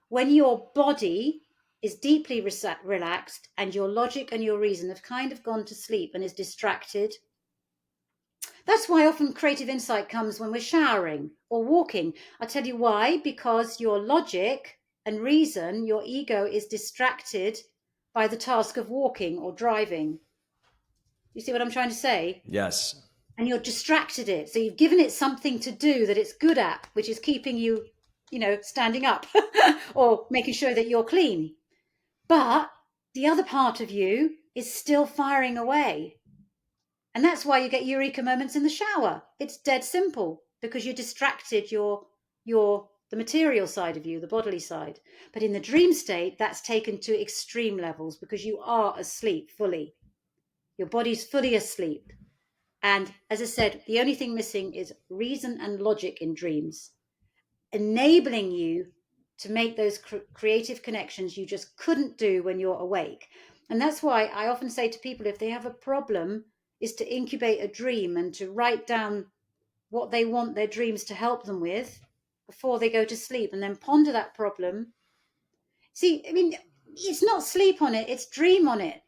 When your body is deeply relaxed and your logic and your reason have kind of gone to sleep and is distracted. That's why often creative insight comes when we're showering or walking. I'll tell you why. Because your logic and reason, your ego, is distracted by the task of walking or driving. You see what I'm trying to say? Yes. And you're distracted it. So you've given it something to do that it's good at, which is keeping you, standing up or making sure that you're clean. But the other part of you is still firing away. And that's why you get eureka moments in the shower. It's dead simple because you distracted the material side of you, the bodily side. But in the dream state, that's taken to extreme levels because you are asleep fully. Your body's fully asleep. And as I said, the only thing missing is reason and logic in dreams, enabling you to make those creative connections you just couldn't do when you're awake. And that's why I often say to people, if they have a problem, is to incubate a dream and to write down what they want their dreams to help them with before they go to sleep, and then ponder that problem. See, I mean, it's not sleep on it, it's dream on it.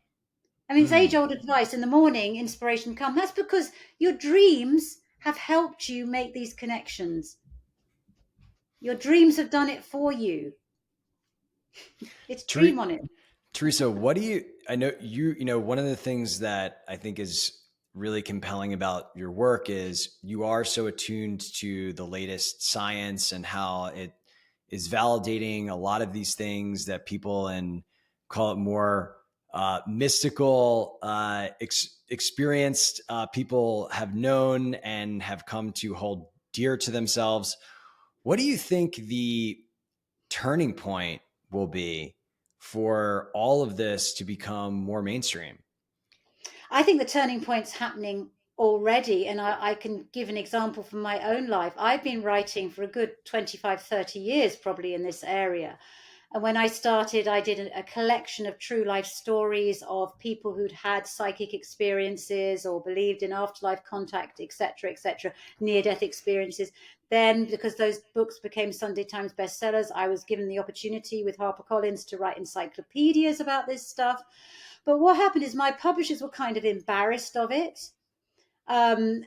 I mean, it's age old advice. In the morning, inspiration comes. That's because your dreams have helped you make these connections. Your dreams have done it for you. It's dream on it. Theresa, what do you, I know one of the things that I think is really compelling about your work is you are so attuned to the latest science and how it is validating a lot of these things that people and call it more mystical, experienced people have known and have come to hold dear to themselves. What do you think the turning point will be for all of this to become more mainstream? I think the turning point's happening already. And I can give an example from my own life. I've been writing for a good 25, 30 years, probably in this area. And when I started, I did a collection of true life stories of people who'd had psychic experiences or believed in afterlife contact, etc., near-death experiences. Then, because those books became Sunday Times bestsellers, I was given the opportunity with HarperCollins to write encyclopedias about this stuff. But what happened is my publishers were kind of embarrassed of it, um,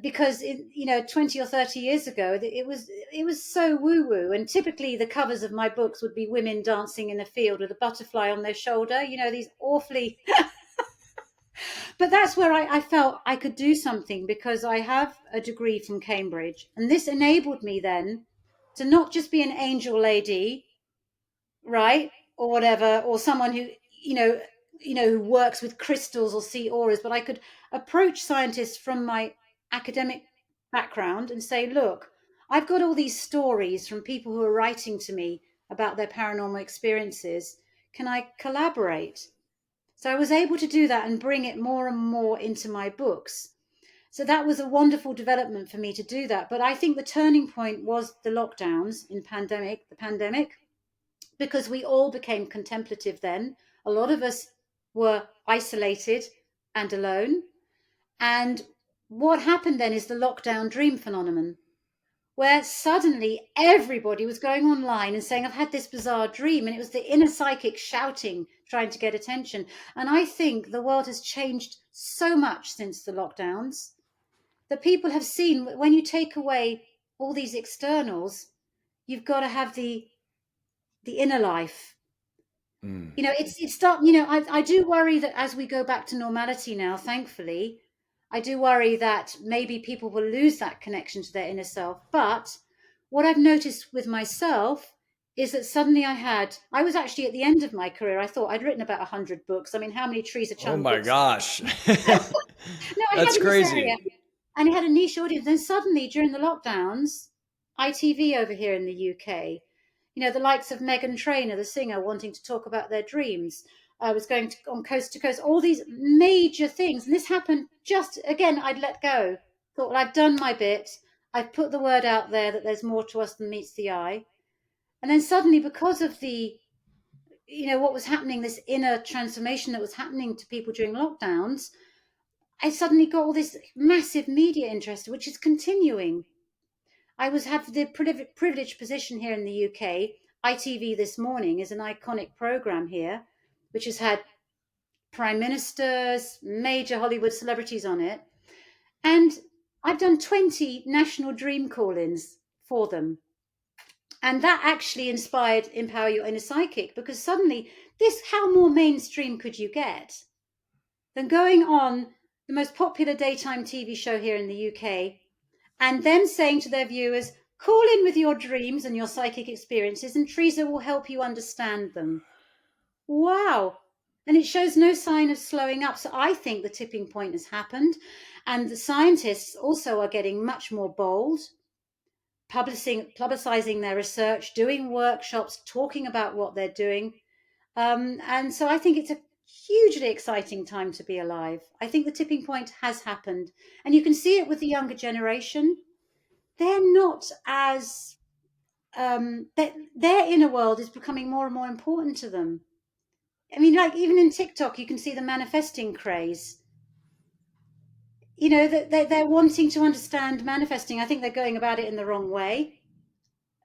because 20 or 30 years ago, it was so woo woo, and typically the covers of my books would be women dancing in a field with a butterfly on their shoulder. These awfully. But that's where I felt I could do something, because I have a degree from Cambridge, and this enabled me then to not just be an angel lady, right, or whatever, or someone who who works with crystals or see auras, but I could approach scientists from my academic background and say, look, I've got all these stories from people who are writing to me about their paranormal experiences. Can I collaborate? So I was able to do that and bring it more and more into my books. So that was a wonderful development for me to do that. But I think the turning point was the lockdowns in the pandemic, because we all became contemplative then. A lot of us were isolated and alone. And what happened then is the lockdown dream phenomenon, where suddenly everybody was going online and saying, I've had this bizarre dream. And it was the inner psychic shouting, trying to get attention. And I think the world has changed so much since the lockdowns that people have seen, when you take away all these externals, you've got to have the inner life. Mm. It's start. I do worry that as we go back to normality now, thankfully, I do worry that maybe people will lose that connection to their inner self. But what I've noticed with myself is that suddenly I was actually at the end of my career. I thought I'd written about 100 books. I mean, how many Theresa Oh Cheung my books? gosh. No, I had That's in this area, crazy. and it had a niche audience. Then suddenly, during the lockdowns, ITV over here in the UK, the likes of Meghan Trainor, the singer, wanting to talk about their dreams. I was going on coast to coast, all these major things. And this happened just, again, I'd let go. Thought, well, I've done my bit. I've put the word out there that there's more to us than meets the eye. And then suddenly, because of what was happening, this inner transformation that was happening to people during lockdowns, I suddenly got all this massive media interest, which is continuing. Have the privileged position here in the UK. ITV This Morning is an iconic program here, which has had prime ministers, major Hollywood celebrities on it. And I've done 20 national dream call-ins for them. And that actually inspired Empower Your Inner Psychic, because suddenly how more mainstream could you get than going on the most popular daytime TV show here in the UK and then saying to their viewers, call in with your dreams and your psychic experiences, and Theresa will help you understand them. Wow. And it shows no sign of slowing up. So I think the tipping point has happened. And the scientists also are getting much more bold, publicizing their research, doing workshops, talking about what they're doing. And so I think it's a hugely exciting time to be alive. I think the tipping point has happened. And you can see it with the younger generation. They're not as their inner world is becoming more and more important to them. I mean, like even in TikTok, you can see the manifesting craze. That they're wanting to understand manifesting. I think they're going about it in the wrong way.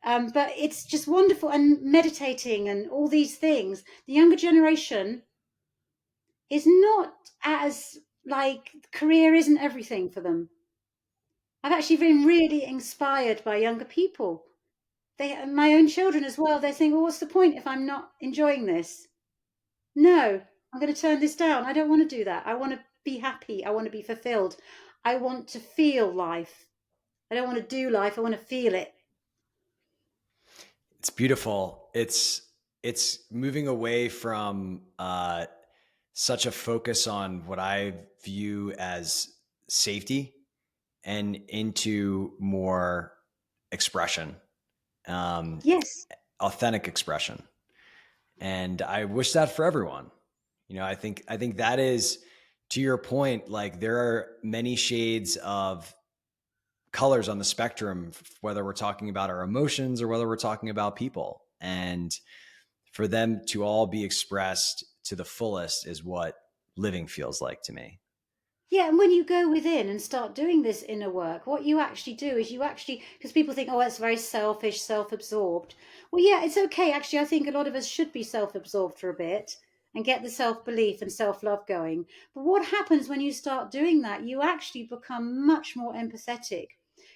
But it's just wonderful, and meditating and all these things. The younger generation is not as like career isn't everything for them. I've actually been really inspired by younger people. They, my own children as well, they're saying, well, what's the point if I'm not enjoying this? No, I'm going to turn this down. I don't want to do that. I want to be happy. I want to be fulfilled. I want to feel life. I don't want to do life. I want to feel it. It's beautiful. It's moving away from such a focus on what I view as safety and into more expression, um, Yes. authentic expression. And I wish that for everyone. I think that is, to your point, like there are many shades of colors on the spectrum, whether we're talking about our emotions or whether we're talking about people. And for them to all be expressed to the fullest is what living feels like to me. Yeah, and when you go within and start doing this inner work, what you actually do is you actually, because people think, oh, that's very selfish, self absorbed. Well, yeah, it's okay. Actually, I think a lot of us should be self absorbed for a bit and get the self belief and self love going. But what happens when you start doing that? You actually become much more empathetic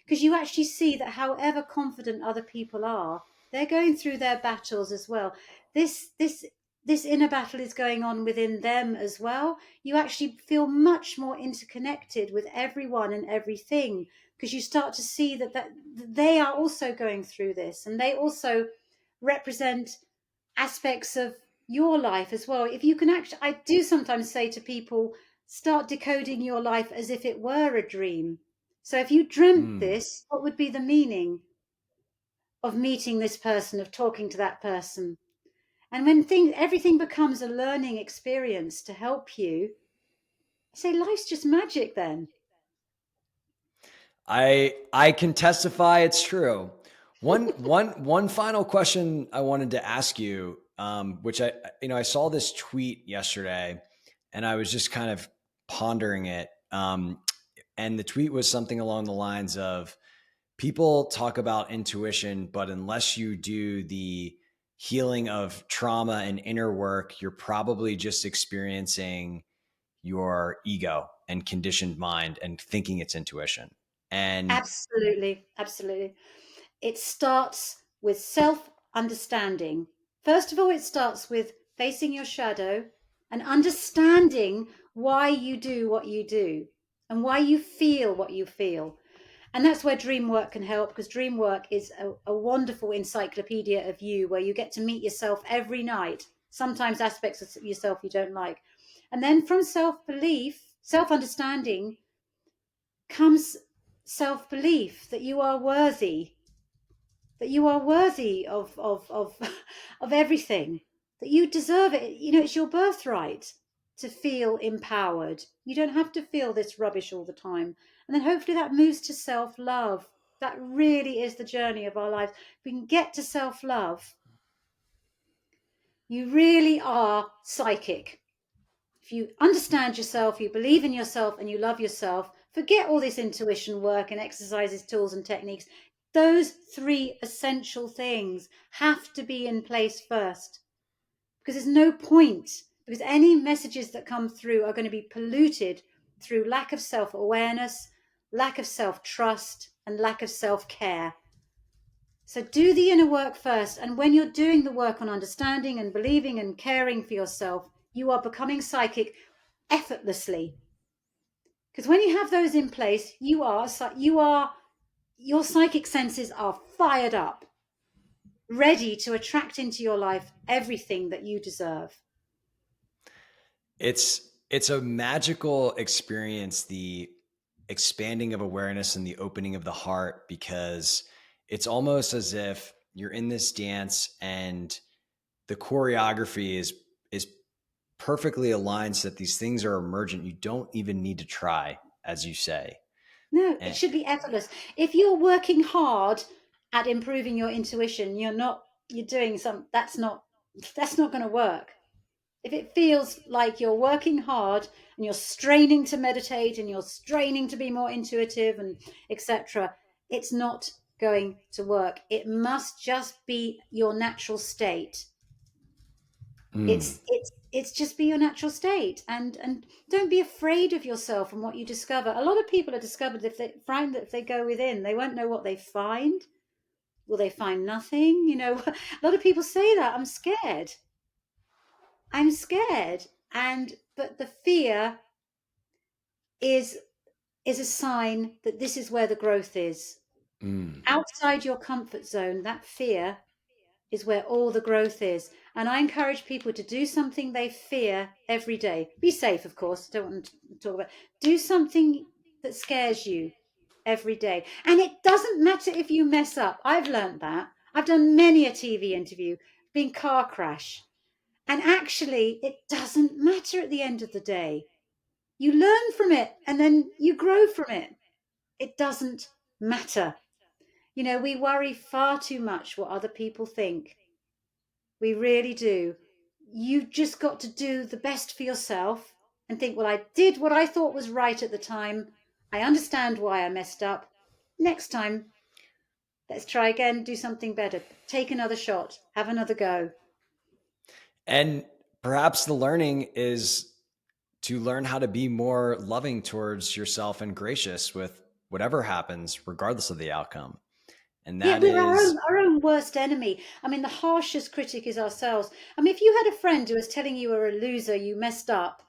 because you actually see that however confident other people are, they're going through their battles as well. This, this, this inner battle is going on within them as well. You actually feel much more interconnected with everyone and everything because you start to see that they are also going through this and they also represent aspects of your life as well. If you can actually, I do sometimes say to people, start decoding your life as if it were a dream. So if you dreamt Mm. this, what would be the meaning of meeting this person, of talking to that person? And when everything becomes a learning experience to help you, I say life's just magic then. I can testify it's true. One final question I wanted to ask you, which I saw this tweet yesterday, and I was just kind of pondering it. And the tweet was something along the lines of, people talk about intuition, but unless you do the healing of trauma and inner work, you're probably just experiencing your ego and conditioned mind and thinking it's intuition. And Absolutely, absolutely. It starts with self understanding. First of all, it starts with facing your shadow and understanding why you do what you do and why you feel what you feel. And that's where dream work can help because dream work is a wonderful encyclopedia of you where you get to meet yourself every night, sometimes aspects of yourself you don't like. And then from self belief, self understanding comes self belief that you are worthy, that you are worthy of of everything, that you deserve it. You know, it's your birthright to feel empowered. You don't have to feel this rubbish all the time. And then hopefully that moves to self love. That really is the journey of our lives. If we can get to self love, you really are psychic. If you understand yourself, you believe in yourself, and you love yourself, forget all this intuition work and exercises, tools, and techniques. Those three essential things have to be in place first because there's no point, because any messages that come through are going to be polluted through lack of self awareness, lack of self trust, and lack of self care. So do the inner work first. And when you're doing the work on understanding and believing and caring for yourself, you are becoming psychic effortlessly. Because when you have those in place, your psychic senses are fired up, ready to attract into your life everything that you deserve. it's a magical experience, the expanding of awareness and the opening of the heart, because it's almost as if you're in this dance and the choreography is perfectly aligned so that these things are emergent. You don't even need to try, as you say. No, it And should be effortless. If you're working hard at improving your intuition, you're doing that's not going to work. If it feels like you're working hard and you're straining to meditate and you're straining to be more intuitive and etc., it's not going to work. It must just be your natural state. mm, it's just be your natural state, and don't be afraid of yourself and what you discover. A lot of people are discovered if they find that if they go within, they won't know what they find. Will they find nothing? A lot of people say that I'm scared. I'm scared. And but the fear is is a sign that this is where the growth is. Mm. Outside your comfort zone, that fear is where all the growth is. And I encourage people to do something they fear every day. Be safe, of course. Don't want to talk about. Do something that scares you every day. And it doesn't matter if you mess up. I've learned that. I've done many a TV interview, been car crash. And actually, it doesn't matter at the end of the day. You learn from it and then you grow from it. It doesn't matter. We worry far too much what other people think. We really do. You just got to do the best for yourself and think, well, I did what I thought was right at the time. I understand why I messed up. Next time, let's try again, do something better. Take another shot, have another go. And perhaps the learning is to learn how to be more loving towards yourself and gracious with whatever happens, regardless of the outcome. And Yeah, that we're is, our own worst enemy. I mean, the harshest critic is ourselves. I mean, if you had a friend who was telling you were a loser, you messed up,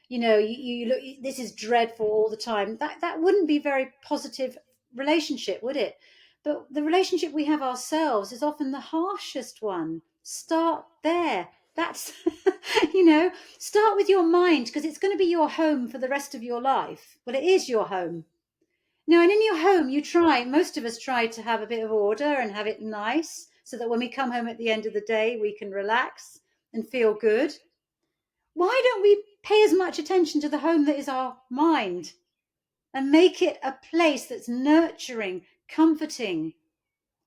you look, this is dreadful all the time, that wouldn't be a very positive relationship, would it? But the relationship we have ourselves is often the harshest one. Start there. That's, start with your mind because it's going to be your home for the rest of your life. Well, it is your home. No, and in your home, most of us try to have a bit of order and have it nice so that when we come home at the end of the day, we can relax and feel good. Why don't we pay as much attention to the home that is our mind and make it a place that's nurturing, comforting,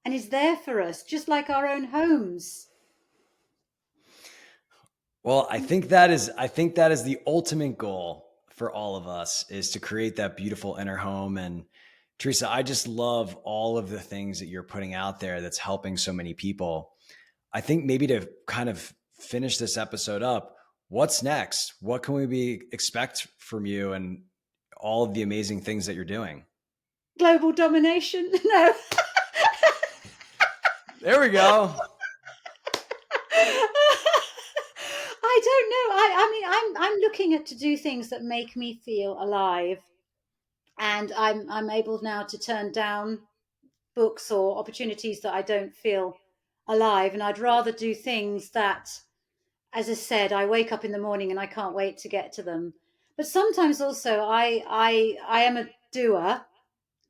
and is there for us, just like our own homes? well, I think that is the ultimate goal for all of us, is to create that beautiful inner home. And Theresa, I just love all of the things that you're putting out there that's helping so many people. I think maybe to kind of finish this episode up, what's next? What can we expect from you and all of the amazing things that you're doing? Global domination? No. There we go. I don't know. I mean, I'm looking at to do things that make me feel alive, and I'm able now to turn down books or opportunities that I don't feel alive. And I'd rather do things that, as I said, I wake up in the morning and I can't wait to get to them. But sometimes also I am a doer,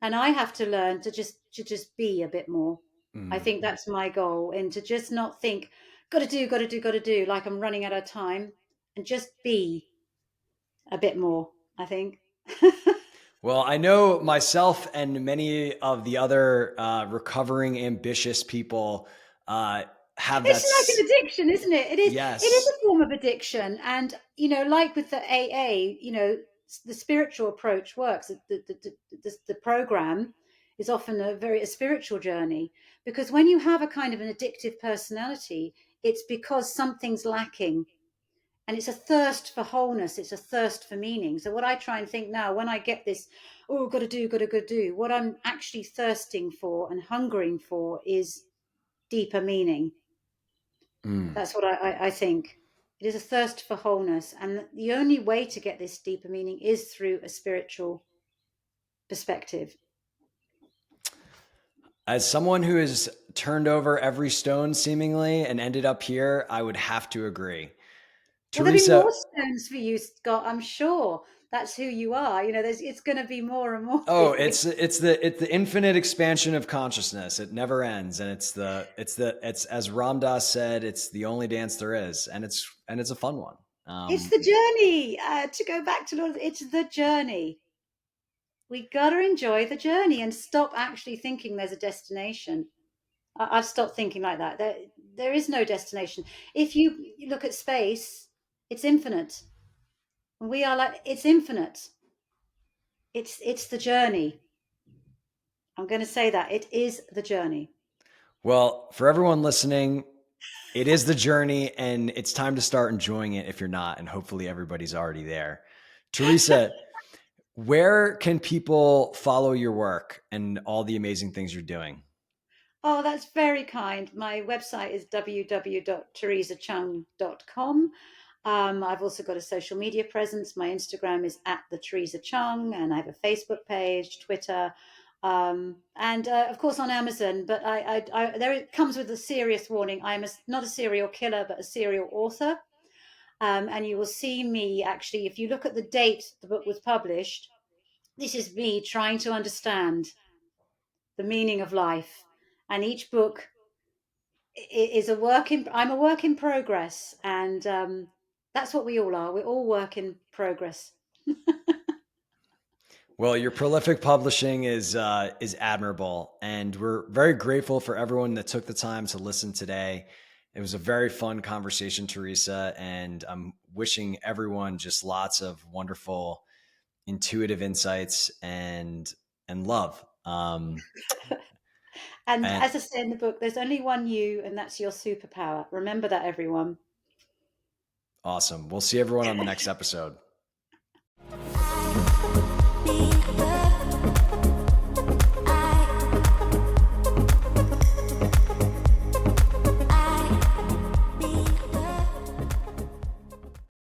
and I have to learn to just be a bit more. I Mm. think that's my goal, and to just not think, got to do, like I'm running out of time, and just be a bit more, I think. Well, I know myself and many of the other recovering ambitious people have that. It's like an addiction, isn't it? It is Yes. a form of addiction. And, like with the AA, the spiritual approach works. The program is often a spiritual journey, because when you have a kind of an addictive personality, it's because something's lacking. And it's a thirst for wholeness, it's a thirst for meaning. So what I try and think now, when I get this, oh, got to do, what I'm actually thirsting for and hungering for is deeper meaning. Mm. That's what I think. It is a thirst for wholeness. And the only way to get this deeper meaning is through a spiritual perspective. As someone who has turned over every stone seemingly and ended up here, I would have to agree. Well, there'll be Theresa, more stones for you, Scott. I'm sure that's who you are. It's going to be more and more for oh, you. it's the infinite expansion of consciousness. It never ends, and it's as Ram Dass said, it's the only dance there is, and it's a fun one. It's the journey. To go back to Lord, it's the journey. We got to enjoy the journey and stop actually thinking there's a destination. I've stopped thinking like that. There is no destination. If you look at space, it's infinite. We are like, it's infinite. It's the journey. I'm going to say that it is the journey. Well, for everyone listening, It is the journey, and it's time to start enjoying it if you're not, and hopefully everybody's already there. Theresa, where can people follow your work and all the amazing things you're doing? Oh, that's very kind. My website is www.theresachung.com. I've also got a social media presence. My Instagram is at the Theresa Cheung, and I have a Facebook page, Twitter, and of course on Amazon. But there it comes with a serious warning. I'm not a serial killer, but a serial author. And you will see me actually, if you look at the date the book was published, this is me trying to understand the meaning of life. And each book is a work in, I'm a work in progress. And that's what we all are. We're all work in progress. Well, your prolific publishing is admirable, and we're very grateful for everyone that took the time to listen today. It was a very fun conversation, Theresa, and I'm wishing everyone just lots of wonderful, intuitive insights and love. And And as I say in the book, there's only one you, and that's your superpower. Remember that, everyone. awesome. We'll see everyone on the next episode.